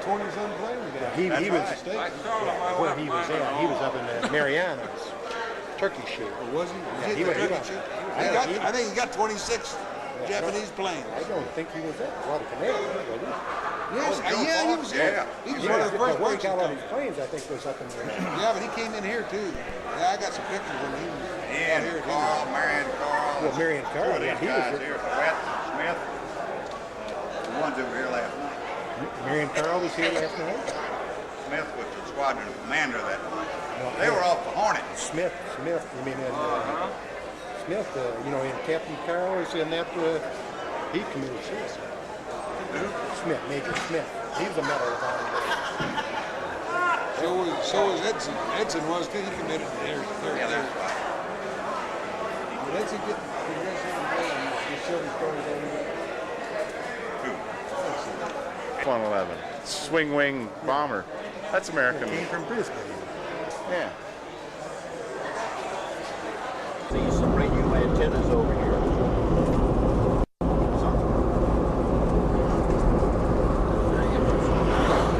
20-some planes down. He was Right. where he was at. He was up in the Marianas, turkey shoot. Or was he? Yeah, he was. I think he got 26 Japanese planes. I don't think he was at Guadalcanal. Yes, yeah, he was there. He was one of the first where he ones. got all these planes, I think, was up in there. Yeah, but he came in here too. Yeah, I got some pictures when he was out here. Carl, Marion Carl. Well, Marion Carl, Two of yeah, these he guys was here, Wet, Smith. The ones that were here last night. Marion Carl was here last night. Smith was the squadron commander that night. They were off the Hornet. Smith, you mean in Smith, you know, in Captain Carl is in that, he committed suicide. Smith, Major Smith. He was a Medal of Honor. So was Edson. Edson was too. He committed there. Yeah, that's right. Did Edson get the silver stories over 111. Swing wing bomber. That's American. Came from Brisbane. Yeah. See some radio antennas over here.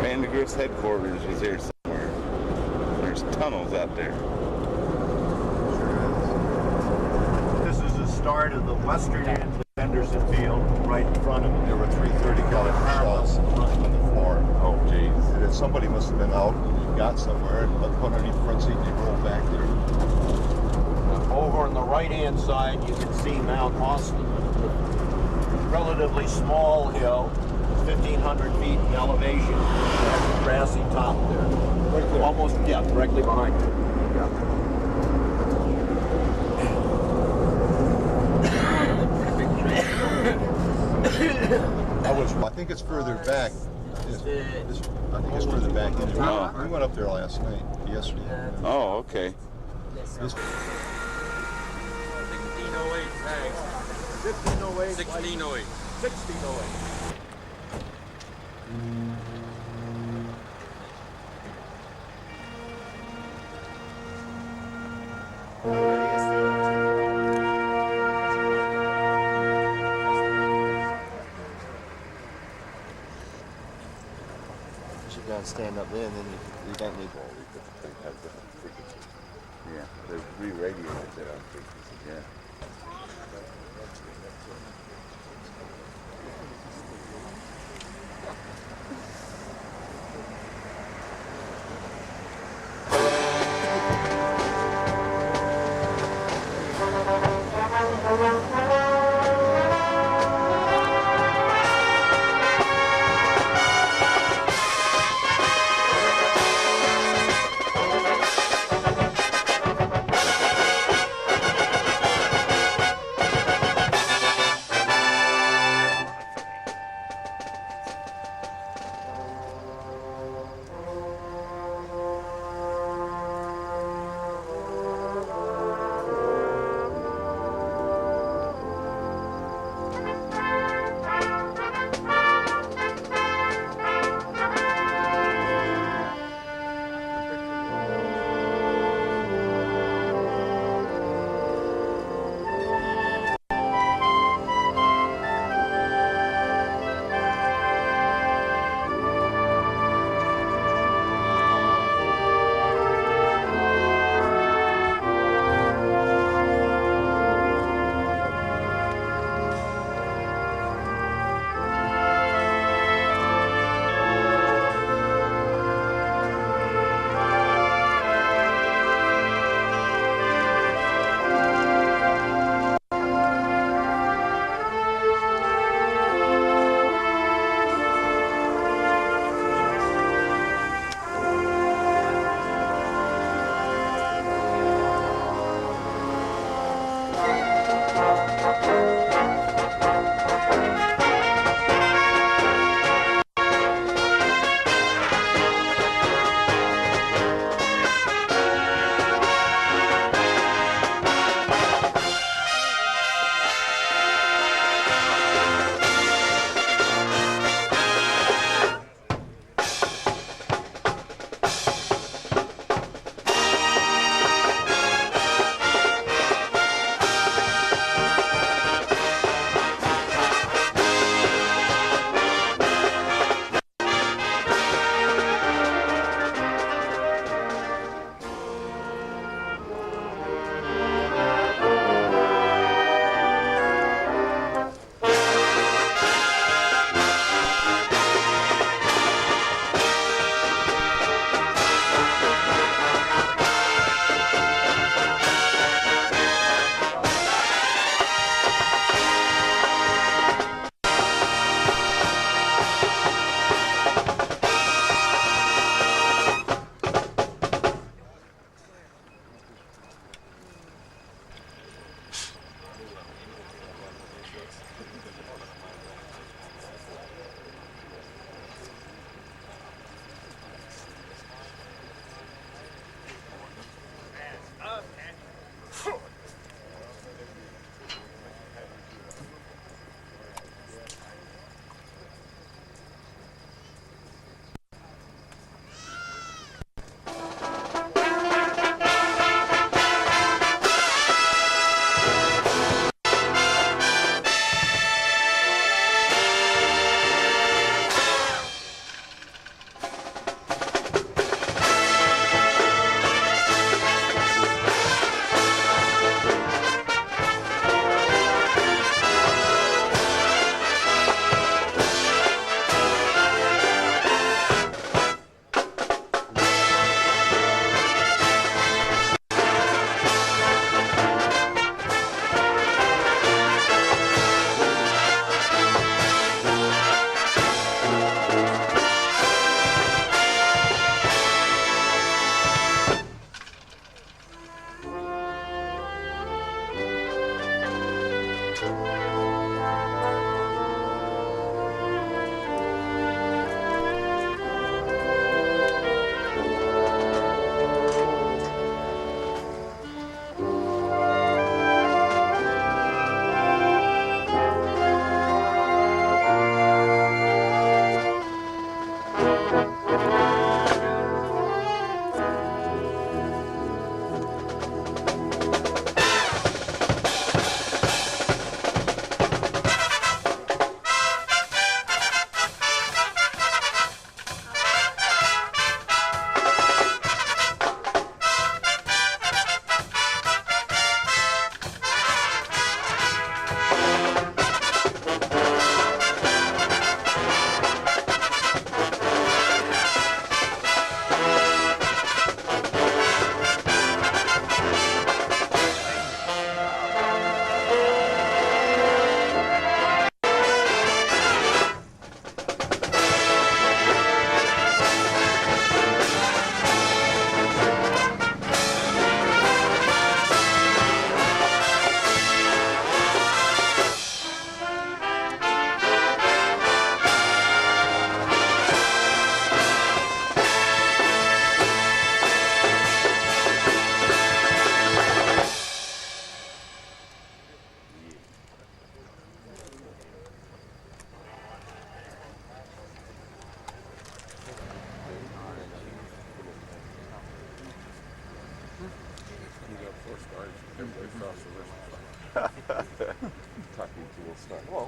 Vandergrift's headquarters was here somewhere. There's tunnels out there. This is the start of the western end of Henderson Field, right in front of it. There were 330 caliber shells on the floor. Oh, geez. And then somebody must have been out and got somewhere and put underneath the front seat and they rolled back there. Over on the right-hand side, you can see Mount Austin. Relatively small hill, 1,500 feet in elevation. Has a grassy top there. Right there. Almost, yeah, directly behind you. I think it's further back. I think it's further back. We went up there last night, yesterday. Oh, okay. This, 1608 tags. 1508. 1608. 1608. you gotta stand up there and then you don't need Yeah, they re-radioed it on frequency, yeah. You got 4 stars. Everybody across the river. Talking to a star. Whoa.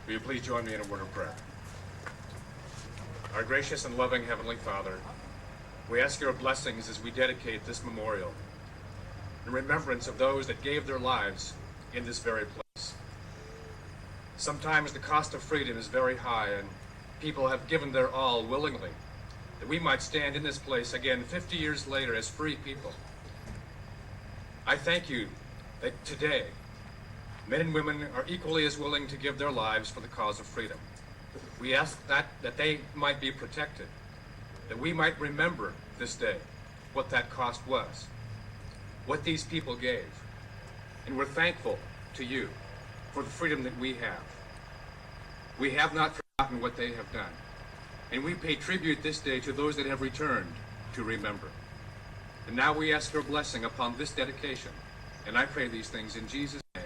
Will you please join me in a word of prayer? Our gracious and loving Heavenly Father, we ask your blessings as we dedicate this memorial in remembrance of those that gave their lives in this very place. Sometimes the cost of freedom is very high, and people have given their all willingly that we might stand in this place again 50 years later as free people. I thank you that today men and women are equally as willing to give their lives for the cause of freedom. We ask that they might be protected, that we might remember this day what that cost was, what these people gave. And we're thankful to you for the freedom that we have. We have not forgotten what they have done, and we pay tribute this day to those that have returned to remember. And now we ask your blessing upon this dedication, and I pray these things in Jesus' name.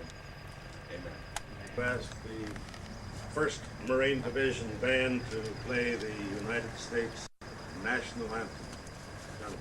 Amen. Ask the 1st Marine Division Band to play the United States National Anthem. Gentlemen.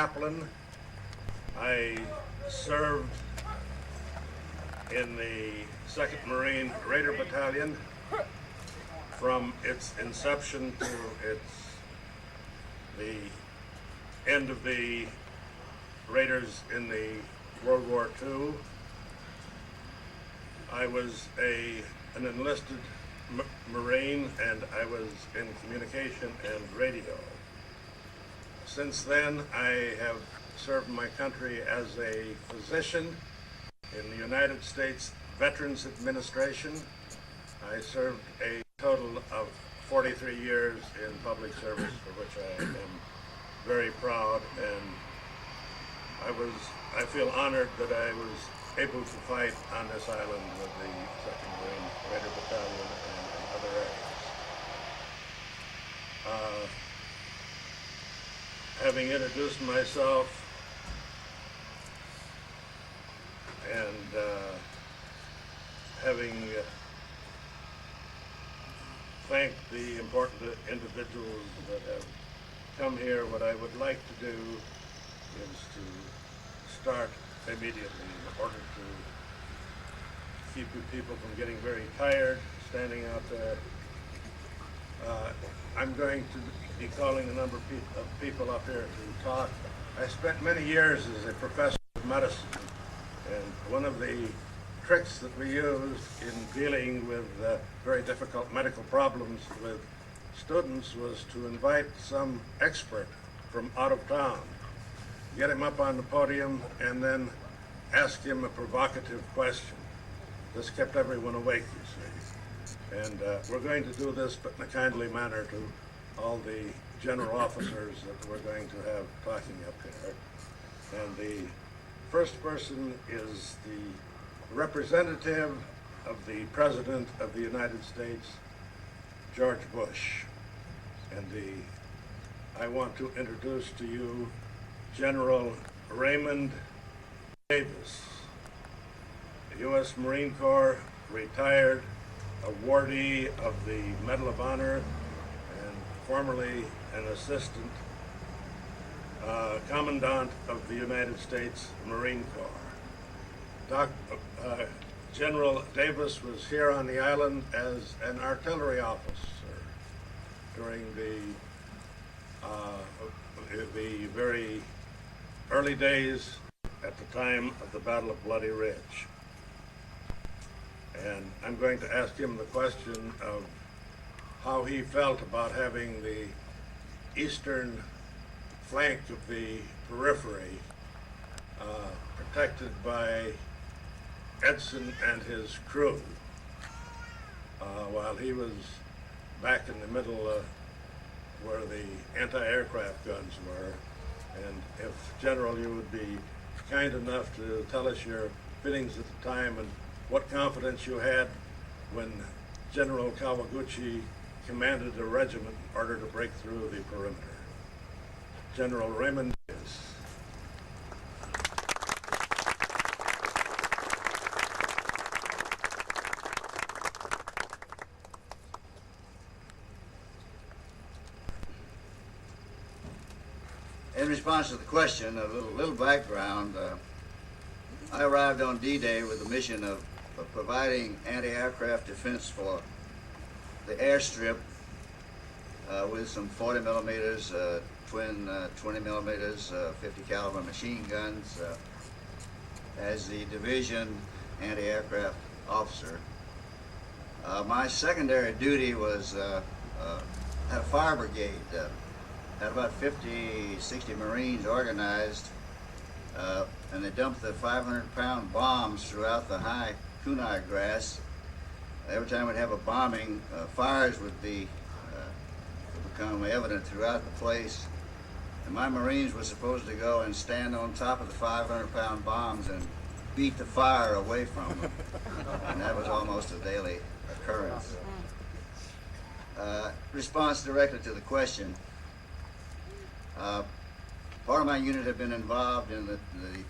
chaplain. I served in the 2nd Marine Raider Battalion from its inception to the end of the Raiders in the World War II. I was an enlisted Marine, and I was in communication and radio. Since then, I have served my country as a physician in the United States Veterans Administration. I served a total of 43 years in public service, for which I am very proud, and I feel honored that I was able to fight on this island with the 2nd Marine Raider Battalion and in other areas. Having introduced myself and having thanked the important individuals that have come here, what I would like to do is to start immediately in order to keep you people from getting very tired standing out there. I'm going to be calling a number of people up here to talk. I spent many years as a professor of medicine, and one of the tricks that we used in dealing with very difficult medical problems with students was to invite some expert from out of town, get him up on the podium, and then ask him a provocative question. This kept everyone awake, you see. And we're going to do this, but in a kindly manner, to all the general officers that we're going to have talking up here. And the first person is the representative of the President of the United States, George Bush. And I want to introduce to you General Raymond Davis, a U.S. Marine Corps retired awardee of the Medal of Honor and formerly an assistant commandant of the United States Marine Corps. General Davis was here on the island as an artillery officer during the very early days at the time of the Battle of Bloody Ridge. And I'm going to ask him the question of how he felt about having the eastern flank of the periphery protected by Edson and his crew while he was back in the middle where the anti-aircraft guns were. And if, General, you would be kind enough to tell us your feelings at the time and what confidence you had when General Kawaguchi commanded a regiment in order to break through the perimeter. General Raymond Davis. In response to the question, a little background. I arrived on D-Day with the mission of providing anti-aircraft defense for the airstrip with some 40 millimeters, twin 20 millimeters, 50 caliber machine guns as the division anti-aircraft officer. My secondary duty was at a fire brigade. Had about 50, 60 Marines organized, and they dumped the 500-pound bombs throughout the high kunai grass. Every time we'd have a bombing, fires would become evident throughout the place. And my Marines were supposed to go and stand on top of the 500-pound bombs and beat the fire away from them. And that was almost a daily occurrence. Response directly to the question. Part of my unit had been involved in the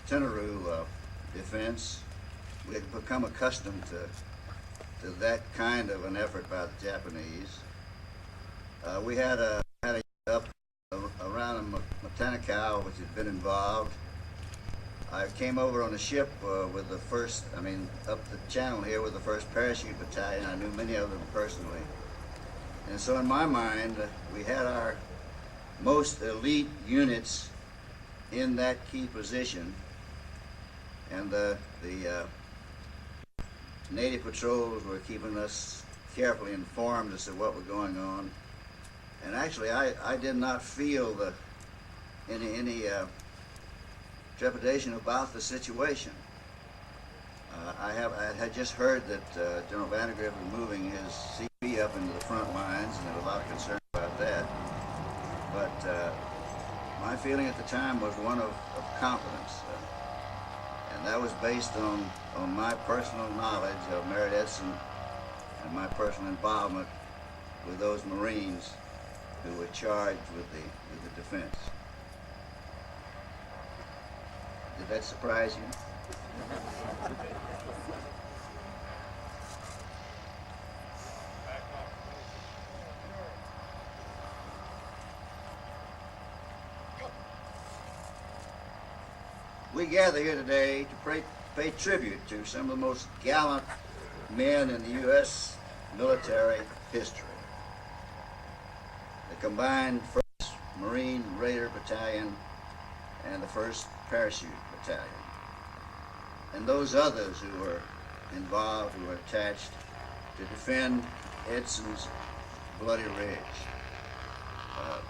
Tenaru defense. We had become accustomed to that kind of an effort by the Japanese. We had a up around Macau, which had been involved. I came over on a ship with the first, up the channel here with the 1st Parachute Battalion. I knew many of them personally. And so in my mind, we had our most elite units in that key position. And the native patrols were keeping us carefully informed as to what was going on. And actually, I did not feel any trepidation about the situation. I had just heard that General Vandergrift was moving his CP up into the front lines, and there was a lot of concern about that. But my feeling at the time was one of confidence. And that was based on my personal knowledge of Merritt Edson and my personal involvement with those Marines who were charged with the defense. Did that surprise you? We gather here today to pay tribute to some of the most gallant men in the U.S. military history. The combined 1st Marine Raider Battalion and the 1st Parachute Battalion. And those others who were involved, who were attached to defend Edson's Bloody Ridge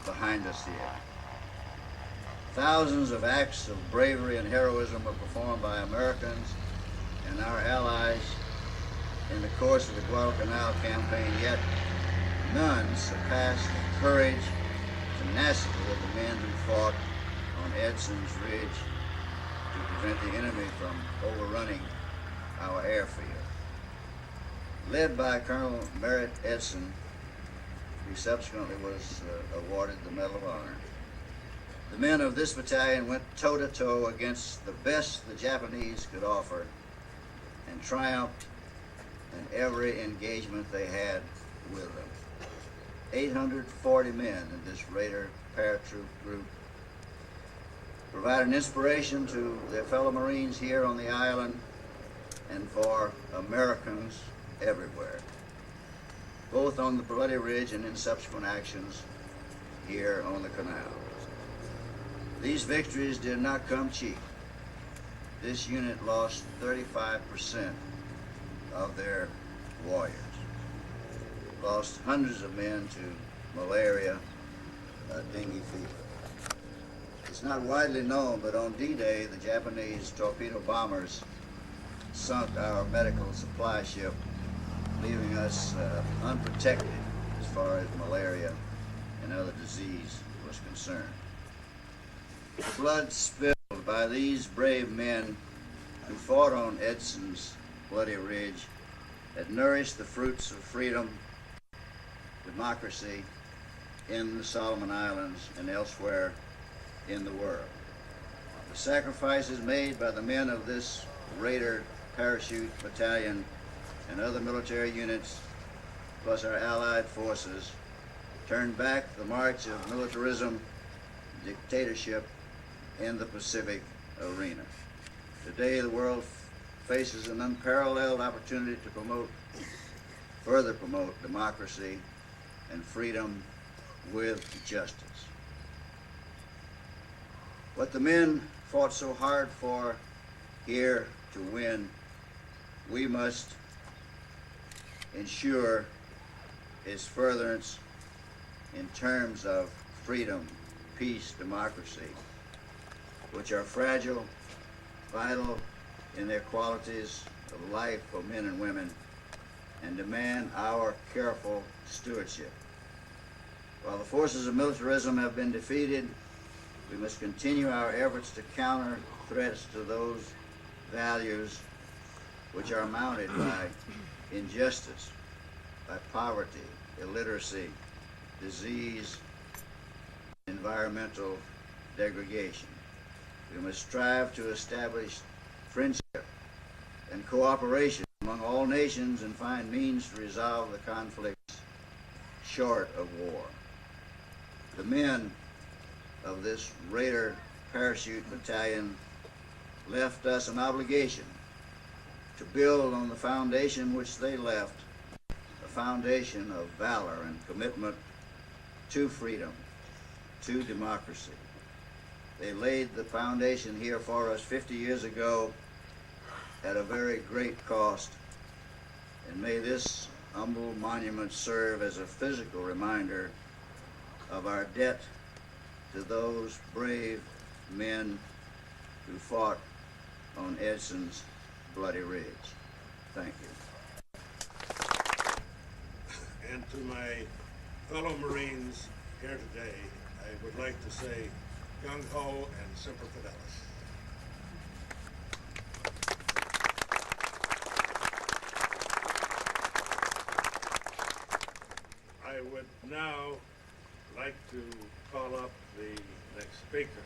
behind us here. Thousands of acts of bravery and heroism were performed by Americans and our allies in the course of the Guadalcanal campaign, yet none surpassed the courage, tenacity of the men who fought on Edson's Ridge to prevent the enemy from overrunning our airfield. Led by Colonel Merritt Edson, who subsequently was awarded the Medal of Honor, the men of this battalion went toe-to-toe against the best the Japanese could offer and triumphed in every engagement they had with them. 840 men in this Raider paratroop group provided an inspiration to their fellow Marines here on the island and for Americans everywhere, both on the Bloody Ridge and in subsequent actions here on the canal. These victories did not come cheap. This unit lost 35% of their warriors, lost hundreds of men to malaria, dengue fever. It's not widely known, but on D-Day, the Japanese torpedo bombers sunk our medical supply ship, leaving us unprotected as far as malaria and other disease was concerned. The blood spilled by these brave men who fought on Edson's Bloody Ridge had nourished the fruits of freedom, democracy in the Solomon Islands and elsewhere in the world. The sacrifices made by the men of this Raider Parachute Battalion and other military units, plus our allied forces, turned back the march of militarism, dictatorship in the Pacific arena. Today, the world faces an unparalleled opportunity to further promote democracy and freedom with justice. What the men fought so hard for here to win, we must ensure its furtherance in terms of freedom, peace, democracy, which are fragile, vital in their qualities of life for men and women, and demand our careful stewardship. While the forces of militarism have been defeated, we must continue our efforts to counter threats to those values which are mounted by injustice, by poverty, illiteracy, disease, environmental degradation. We must strive to establish friendship and cooperation among all nations and find means to resolve the conflicts short of war. The men of this Raider Parachute Battalion left us an obligation to build on the foundation which they left, a foundation of valor and commitment to freedom, to democracy. They laid the foundation here for us 50 years ago at a very great cost, and may this humble monument serve as a physical reminder of our debt to those brave men who fought on Edson's Bloody Ridge. Thank you. And to my fellow Marines here today, I would like to say gung ho and semper fidelis. I would now like to call up the next speaker.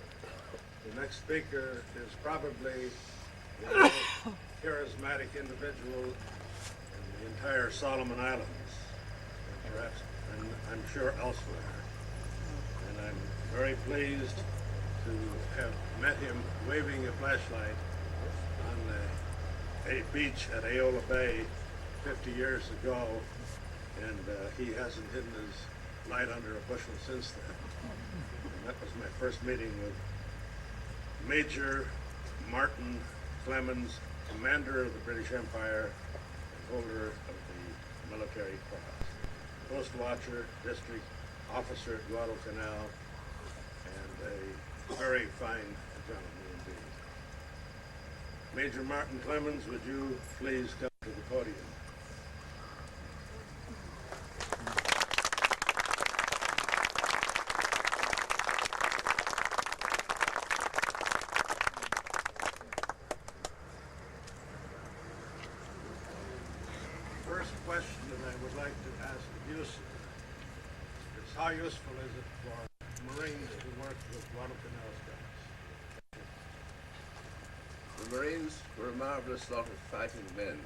The next speaker is probably the most charismatic individual in the entire Solomon Islands, and perhaps, and I'm sure elsewhere. And I'm very pleased to have met him waving a flashlight on a beach at Aola Bay 50 years ago, and he hasn't hidden his light under a bushel since then. And that was my first meeting with Major Martin Clemens, commander of the British Empire and holder of the Military Cross, post watcher, district officer at Guadalcanal, and a very fine gentleman indeed. Major Martin Clemens, would you please come to the podium? First question that I would like to ask of you, sir, is how useful is it for Marines to work with Guadalcanal scouts? The Marines were a marvelous lot of fighting men,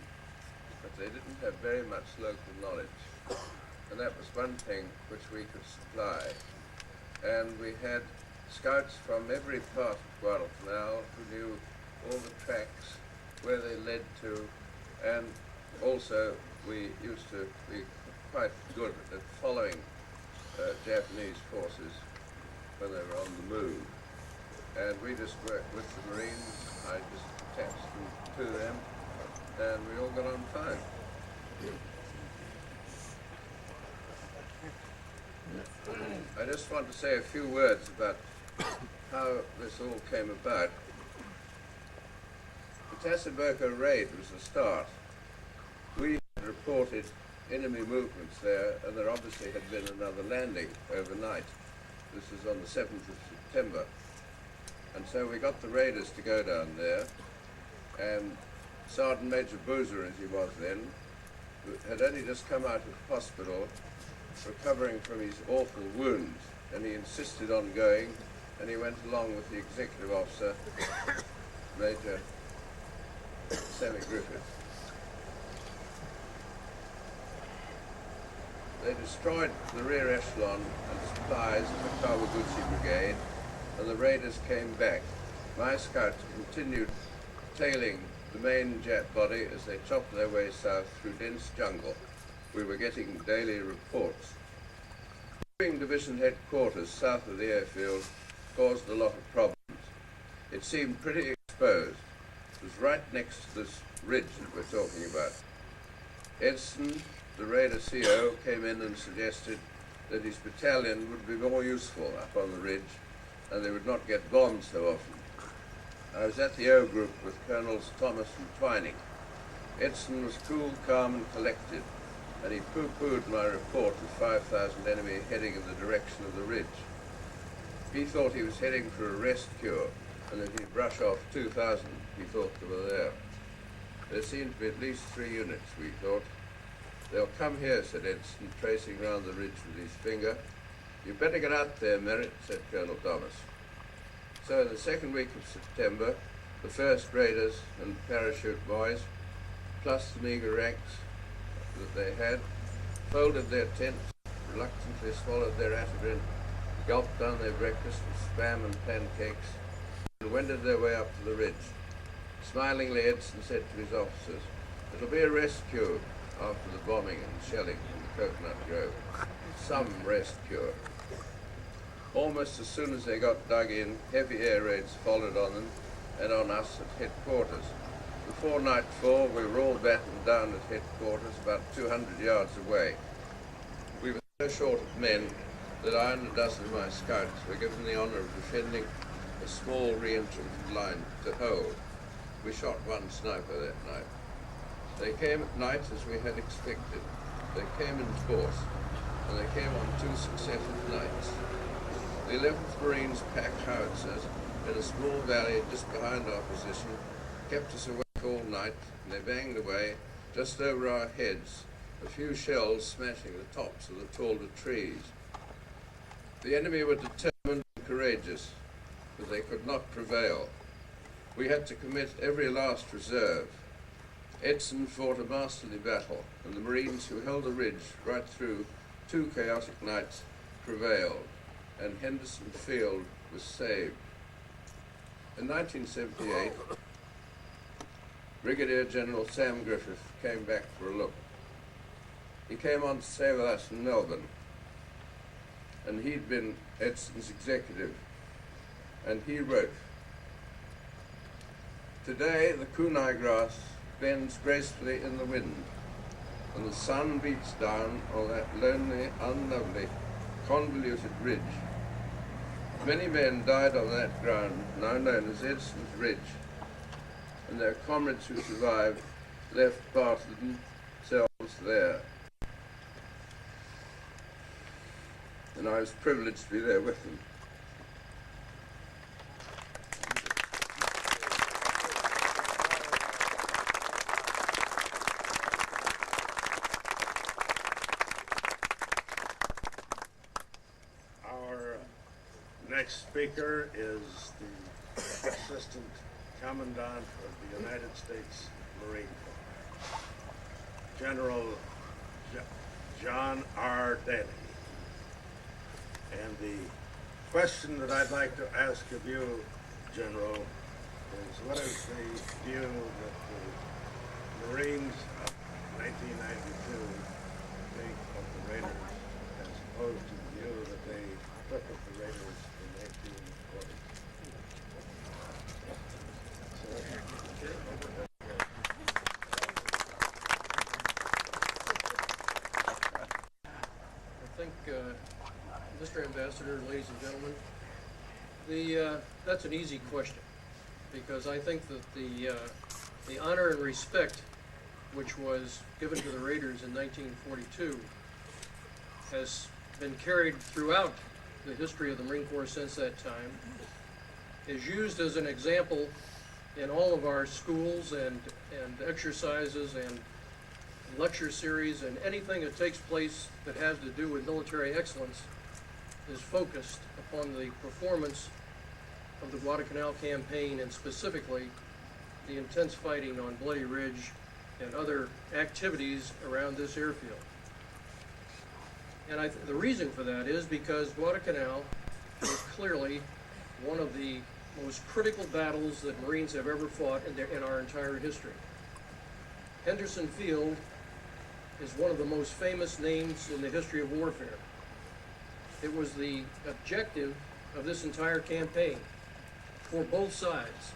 but they didn't have very much local knowledge. And that was one thing which we could supply. And we had scouts from every part of Guadalcanal who knew all the tracks, where they led to, and also we used to be quite good at following Japanese forces when they were on the move. And we just worked with the Marines. I just attached them to them, and we all got on fine. I just want to say a few words about how this all came about. The Tassaboca raid was the start. We had reported enemy movements there, and there obviously had been another landing overnight. This was on the 7th of September. And so we got the raiders to go down there, and Sergeant Major Boozer, as he was then, had only just come out of hospital, recovering from his awful wounds, and he insisted on going, and he went along with the executive officer, Major Sammy Griffith. They destroyed the rear echelon and supplies of the Kawaguchi Brigade, and the raiders came back. My scouts continued tailing the main Jap body as they chopped their way south through dense jungle. We were getting daily reports. Moving division headquarters south of the airfield caused a lot of problems. It seemed pretty exposed. It was right next to this ridge that we're talking about. Edson, the raider CO, came in and suggested that his battalion would be more useful up on the ridge, and they would not get bombed so often. I was at the O group with Colonels Thomas and Twining. Edson was cool, calm, and collected, and he pooh-poohed my report of 5,000 enemy heading in the direction of the ridge. He thought he was heading for a rest cure, and that he'd brush off 2,000 he thought they were there. There seemed to be at least 3 units, we thought. They'll come here, said Edson, tracing round the ridge with his finger. "You'd better get out there, Merritt," said Colonel Thomas. So in the second week of September, the first raiders and parachute boys, plus the meagre ranks that they had, folded their tents, reluctantly swallowed their atadrin, gulped down their breakfast with spam and pancakes, and wended their way up to the ridge. Smilingly, Edson said to his officers, "It'll be a rest cure after the bombing and shelling in the coconut grove. Some rest cure." Almost as soon as they got dug in, heavy air raids followed on them and on us at headquarters. Before nightfall, we were all battened down at headquarters about 200 yards away. We were so short of men that I and a dozen of my scouts were given the honor of defending a small re-entrant line to hold. We shot one sniper that night. They came at night as we had expected. They came in force, and they came on 2 successive nights. The 11th Marines packed howitzers in a small valley just behind our position, kept us awake all night, and they banged away just over our heads, a few shells smashing the tops of the taller trees. The enemy were determined and courageous, but they could not prevail. We had to commit every last reserve. Edson fought a masterly battle, and the Marines who held the ridge right through 2 chaotic nights prevailed, and Henderson Field was saved. In 1978, Brigadier General Sam Griffith came back for a look. He came on to stay with us in Melbourne, and he'd been Edson's executive, and he wrote, "Today the kunai grass bends gracefully in the wind, and the sun beats down on that lonely, unlovely, convoluted ridge. Many men died on that ground, now known as Edson's Ridge, and their comrades who survived left part of themselves there. And I was privileged to be there with them." Our next speaker is the Assistant Commandant of the United States Marine Corps, General John R. Daly. And the question that I'd like to ask of you, General, is what is the view that the Marines of 1992 think of the Raiders as opposed to the view that they took of the Raiders in 1940? I think, Mr. Ambassador, ladies and gentlemen, that's an easy question, because I think that the honor and respect which was given to the Raiders in 1942 has been carried throughout the history of the Marine Corps since that time, is used as an example in all of our schools and exercises and lecture series, and anything that takes place that has to do with military excellence is focused upon the performance of the Guadalcanal campaign, and specifically the intense fighting on Bloody Ridge and other activities around this airfield. And the reason for that is because Guadalcanal is clearly one of the most critical battles that Marines have ever fought in our entire history. Henderson Field is one of the most famous names in the history of warfare. It was the objective of this entire campaign for both sides.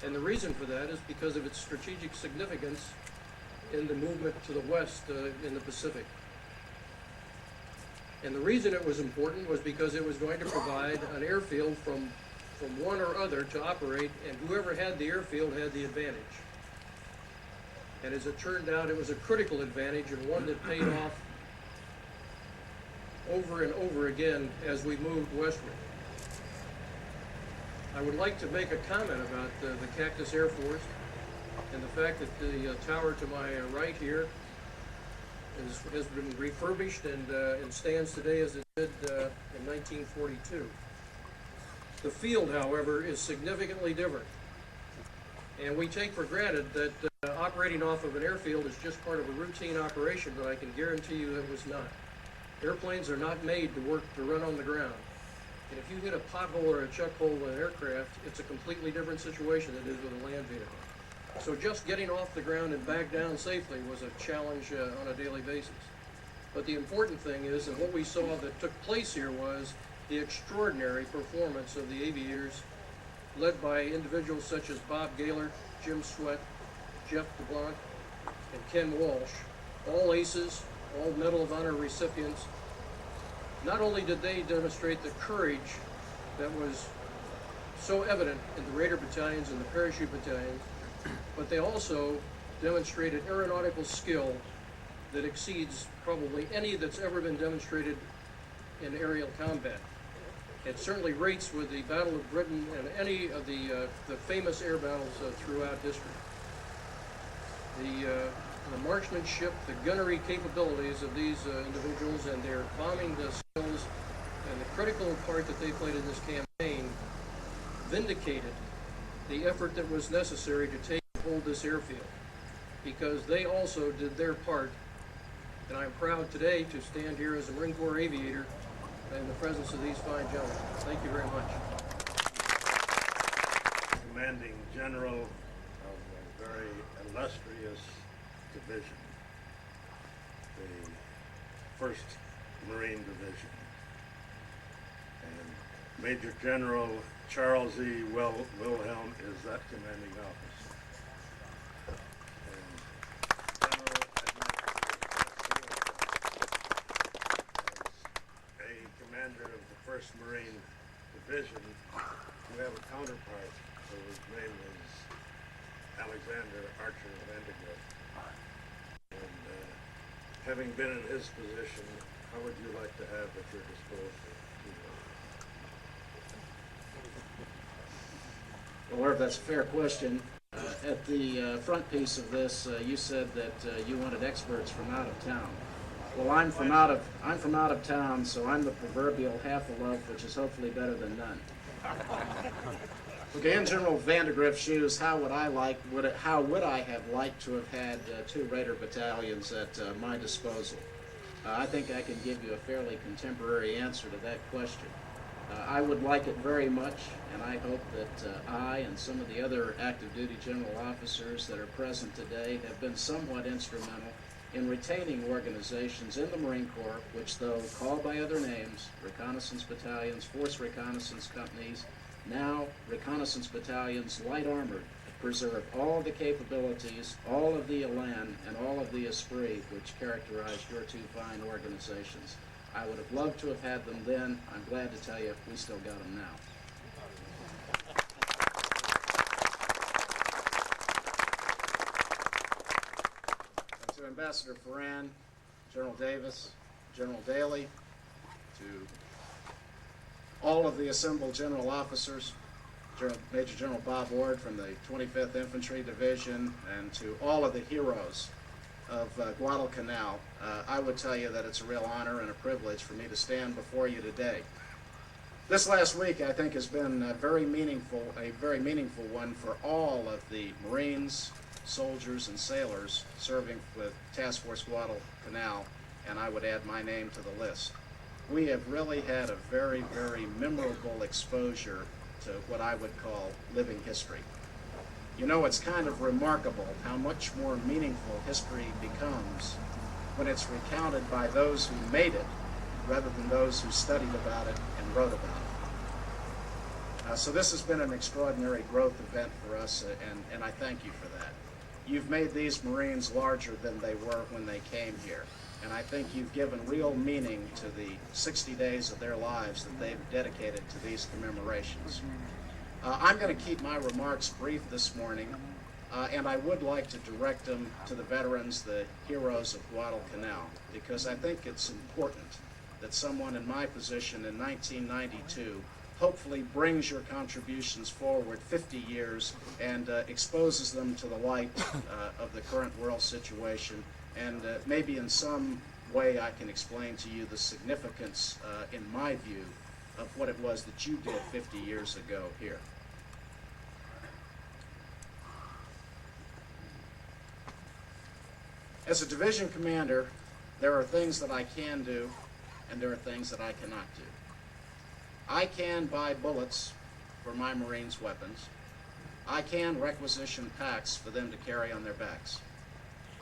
And the reason for that is because of its strategic significance in the movement to the west in the Pacific. And the reason it was important was because it was going to provide an airfield from one or other to operate, and whoever had the airfield had the advantage. And as it turned out, it was a critical advantage, and one that paid off over and over again as we moved westward. I would like to make a comment about the Cactus Air Force and the fact that the tower to my right here has been refurbished and stands today as it did in 1942. The field, however, is significantly different. And we take for granted that operating off of an airfield is just part of a routine operation, but I can guarantee you it was not. Airplanes are not made to run on the ground. And if you hit a pothole or a chuck hole with an aircraft, it's a completely different situation than it is with a land vehicle. So just getting off the ground and back down safely was a challenge on a daily basis. But the important thing is, and what we saw that took place here, was the extraordinary performance of the aviators, led by individuals such as Bob Gaylor, Jim Sweat, Jeff DeBlanc, and Ken Walsh, all aces, all Medal of Honor recipients. Not only did they demonstrate the courage that was so evident in the Raider battalions and the parachute battalions, but they also demonstrated aeronautical skill that exceeds probably any that's ever been demonstrated in aerial combat. It certainly rates with the Battle of Britain and any of the famous air battles throughout history. The marksmanship, the gunnery capabilities of these individuals and their bombing skills and the critical part that they played in this campaign vindicated the effort that was necessary to take and hold this airfield, because they also did their part. And I'm proud today to stand here as a Marine Corps aviator in the presence of these fine gentlemen. Thank you very much. Commanding General of a very illustrious division, the 1st Marine Division, and Major General Charles E. Wilhelm is that commanding officer. And as a commander of the 1st Marine Division, we have a counterpart whose name is Alexander Archer Vandegrift. And having been in his position, how would you like to have at your disposal? Well, Irv, that's a fair question. At the front piece of this, you said that you wanted experts from out of town. Well, I'm from out of town, so I'm the proverbial half a loaf, which is hopefully better than none. Okay, in General Vandegrift's shoes, how would I have liked to have had 2 Raider battalions at my disposal? I think I can give you a fairly contemporary answer to that question. I would like it very much, and I hope that I and some of the other active duty general officers that are present today have been somewhat instrumental in retaining organizations in the Marine Corps, which, though called by other names, reconnaissance battalions, force reconnaissance companies, now reconnaissance battalions, light armored, preserve all the capabilities, all of the elan, and all of the esprit which characterized your 2 fine organizations. I would have loved to have had them then. I'm glad to tell you we still got them now. And to Ambassador Ferran, General Davis, General Daly, to all of the assembled general officers, Major General Bob Ward from the 25th Infantry Division, and to all of the heroes of Guadalcanal, I would tell you that it's a real honor and a privilege for me to stand before you today. This last week, I think, has been a very meaningful one for all of the Marines, soldiers, and sailors serving with Task Force Guadalcanal, and I would add my name to the list. We have really had a very, very memorable exposure to what I would call living history. You know, it's kind of remarkable how much more meaningful history becomes when it's recounted by those who made it rather than those who studied about it and wrote about it. So this has been an extraordinary growth event for us, and I thank you for that. You've made these Marines larger than they were when they came here, and I think you've given real meaning to the 60 days of their lives that they've dedicated to these commemorations. I'm going to keep my remarks brief this morning, and I would like to direct them to the veterans, the heroes of Guadalcanal, because I think it's important that someone in my position in 1992 hopefully brings your contributions forward 50 years and exposes them to the light of the current world situation, and maybe in some way I can explain to you the significance, in my view, of what it was that you did 50 years ago here. As a division commander, there are things that I can do and there are things that I cannot do. I can buy bullets for my Marines' weapons. I can requisition packs for them to carry on their backs.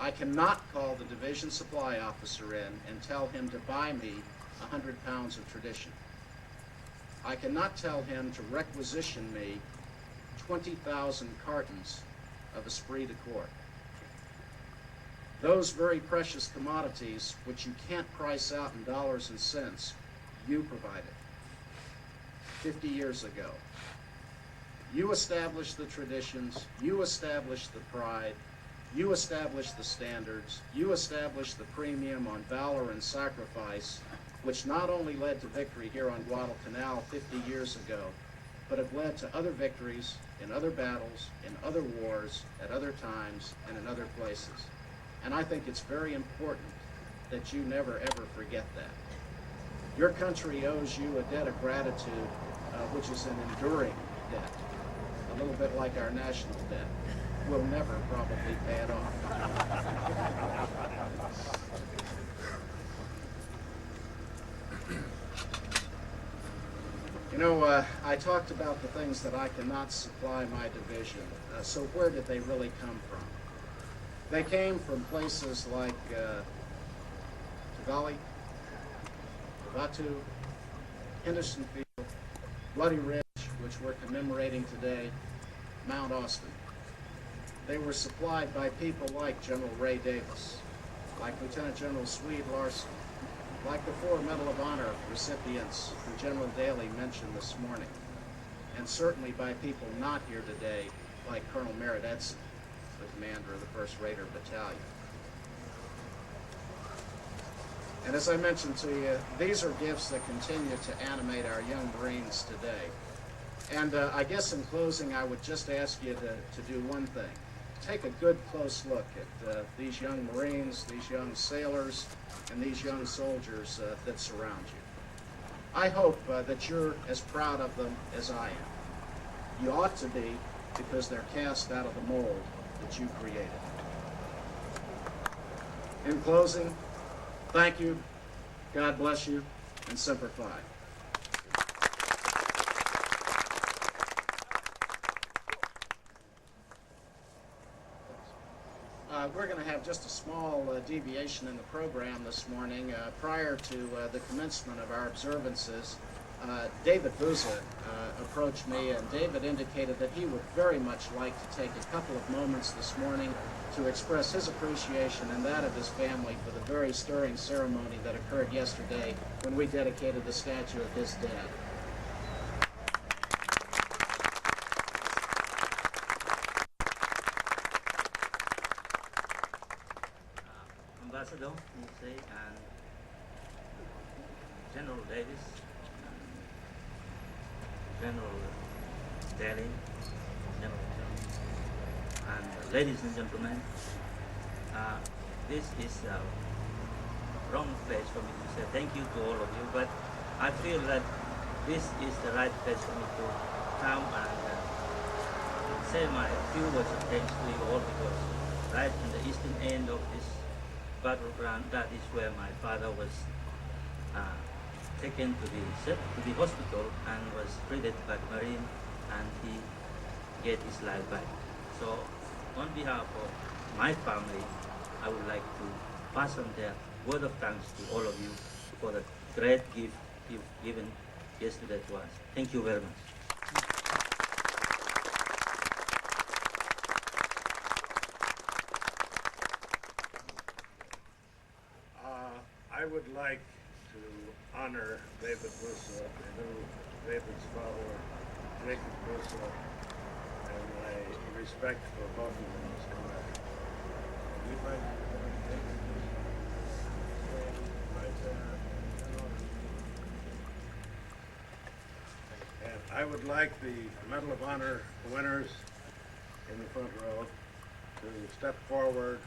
I cannot call the division supply officer in and tell him to buy me 100 pounds of tradition. I cannot tell him to requisition me 20,000 cartons of esprit de corps. Those very precious commodities, which you can't price out in dollars and cents, you provided 50 years ago. You established the traditions, you established the pride, you established the standards, you established the premium on valor and sacrifice, which not only led to victory here on Guadalcanal 50 years ago, but have led to other victories in other battles, in other wars, at other times, and in other places. And I think it's very important that you never ever forget that. Your country owes you a debt of gratitude, which is an enduring debt, a little bit like our national debt. We'll never probably pay it off. You know, I talked about the things that I cannot supply my division. So where did they really come from? They came from places like Tagali, Batu, Henderson Field, Bloody Ridge, which we're commemorating today, Mount Austin. They were supplied by people like General Ray Davis, like Lieutenant General Swede Larson, like the 4 Medal of Honor recipients who General Daly mentioned this morning, and certainly by people not here today, like Colonel Merritt Edson, the commander of the 1st Raider Battalion. And as I mentioned to you, these are gifts that continue to animate our young Marines today. And I guess in closing, I would just ask you to do one thing. Take a good close look at these young Marines, these young sailors, and these young soldiers that surround you. I hope that you're as proud of them as I am. You ought to be, because they're cast out of the mold that you created. In closing, thank you, God bless you, and Semper Fi. We're going to have just a small deviation in the program this morning. Prior to the commencement of our observances, David Buza approached me, and David indicated that he would very much like to take a couple of moments this morning to express his appreciation and that of his family for the very stirring ceremony that occurred yesterday when we dedicated the statue of his dad. Ambassador, and General Davis, General Daly, General John, and ladies and gentlemen, this is a wrong place for me to say thank you to all of you, but I feel that this is the right place for me to come and say my few words of thanks to you all, because right in the eastern end of this battleground, that is where my father was taken to the hospital and was treated by Marine, and he get his life back. So on behalf of my family, I would like to pass on the word of thanks to all of you for the great gift you've given yesterday to us. Thank you very much. I would like to honor David Buza, who David's father, Jacob Buza, and my respect for both of them is correct. And I would like the Medal of Honor winners in the front row to step forward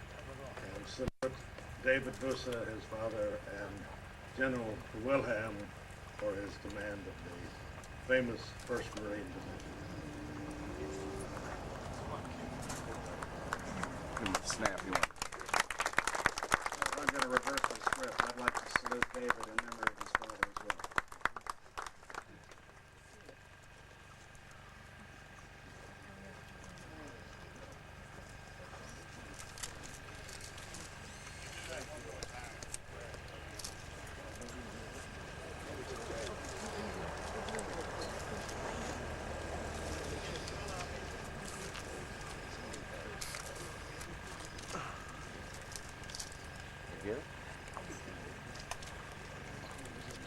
and salute David Buza, his father, and General Wilhelm for his command of the famous 1st Marine Division. Snap, you want. I'm going to reverse the script. I'd like to salute David in memory of his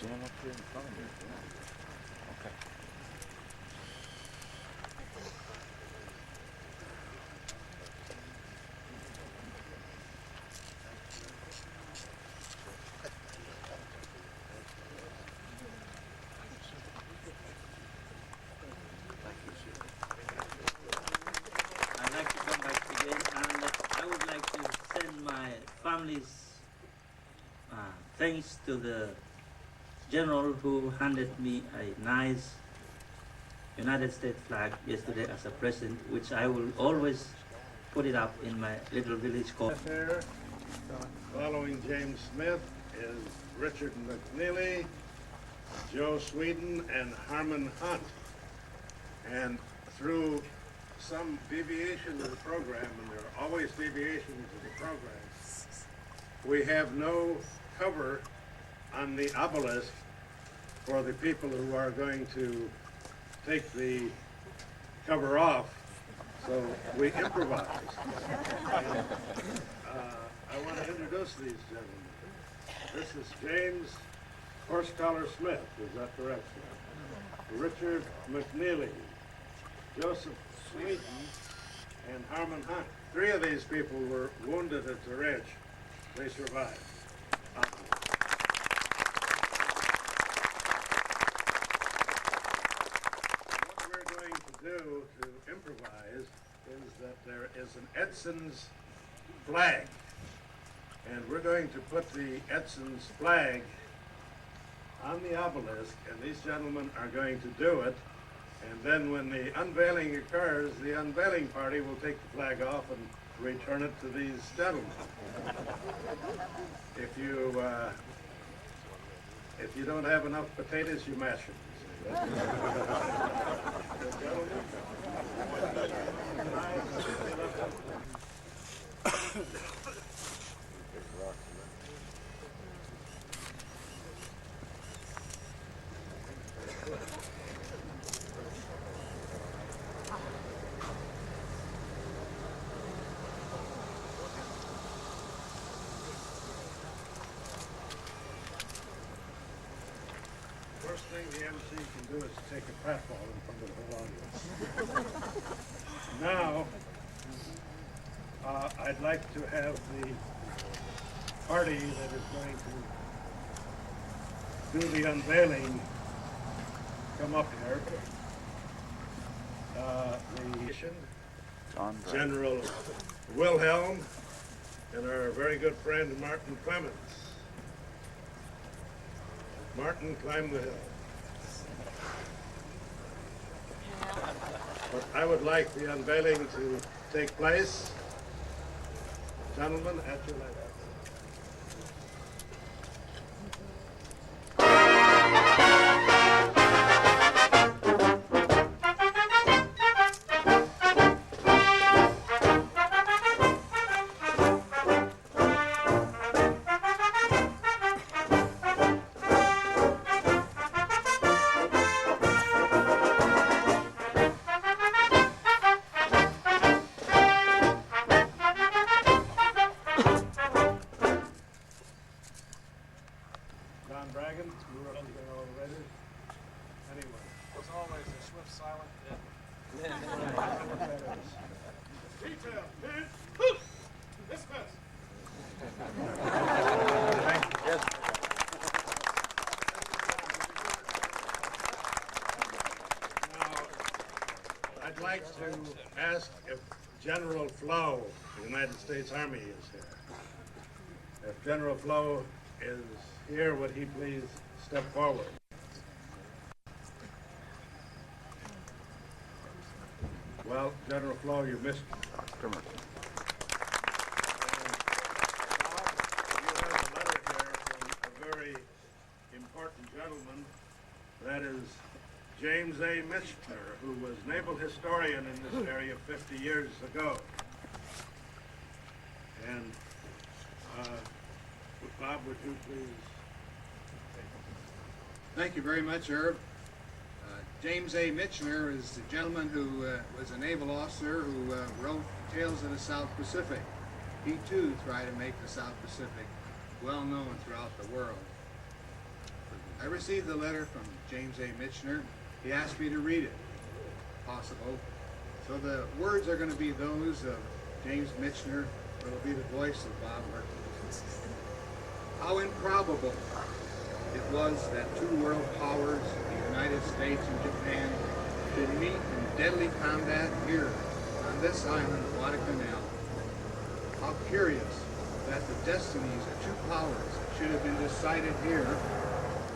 Jam up here in front of me. Yeah. Okay. I'd like to come back again, and I would like to send my family's thanks to the general who handed me a nice United States flag yesterday as a present, which I will always put it up in my little village court. Here, following James Smith is Richard McNeely, Joe Sweden, and Harmon Hunt. And through some deviation of the program, and there are always deviations of the program, we have no cover on the obelisk for the people who are going to take the cover off, so we improvise. And, I want to introduce these gentlemen. This is James Horsecollar Smith, is that correct, sir? Richard McNeely, Joseph Sweden, and Harmon Hunt. 3 of these people were wounded at the ridge. They survived. What we're going to do to improvise is that there is an Edson's flag. And we're going to put the Edson's flag on the obelisk, and these gentlemen are going to do it. And then when the unveiling occurs, the unveiling party will take the flag off and return it to these gentlemen. If you don't have enough potatoes, you mash them. First thing the MC can do is take a pratfall in front of the whole audience. Now, I'd like to have the party that is going to do the unveiling come up here. The General Wilhelm and our very good friend Martin Clemens. Martin, climb the hill. But I would like the unveiling to take place. Gentlemen, at your left. I'd like to ask if General Flo, the United States Army, is here. If General Flo is here, would he please step forward? Well, General Flo, you missed me. Come on. You have a letter here from a very important gentleman. That is James A. Michener, who was naval historian in this area 50 years ago. And Bob, would you please? Thank you very much, Herb. James A. Michener is the gentleman who was a naval officer who wrote Tales of the South Pacific. He too tried to make the South Pacific well known throughout the world. I received a letter from James A. Michener. He asked me to read it, if possible. So the words are going to be those of James Michener. It'll be the voice of Bob Merton. How improbable it was that two world powers, the United States and Japan, should meet in deadly combat here on this island of Guadalcanal. How curious that the destinies of two powers should have been decided here,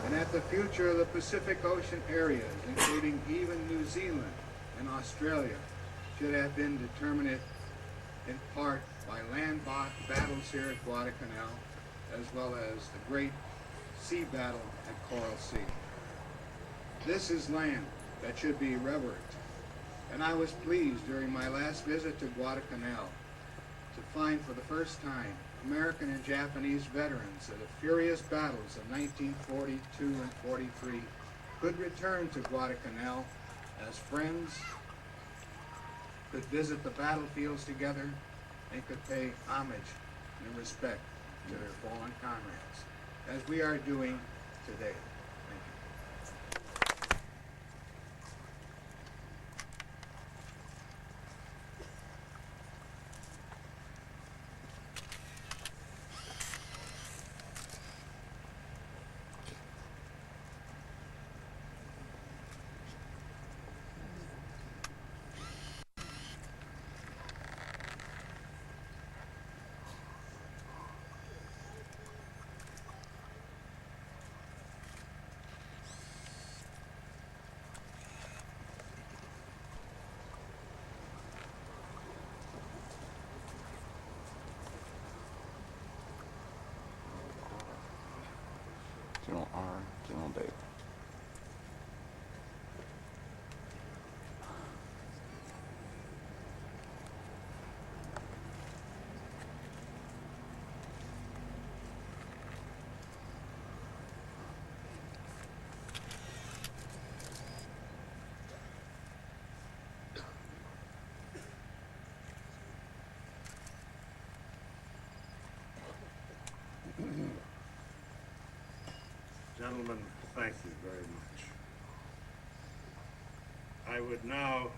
and that the future of the Pacific Ocean areas, including even New Zealand and Australia, should have been determined in part by land battles here at Guadalcanal, as well as the great sea battle at Coral Sea. This is land that should be revered, and I was pleased during my last visit to Guadalcanal to find for the first time American and Japanese veterans of the furious battles of 1942 and 43 could return to Guadalcanal as friends, could visit the battlefields together, and could pay homage and respect to their fallen comrades, as we are doing today. Thank you. General R. General Dave. Gentlemen, thank you very much. I would now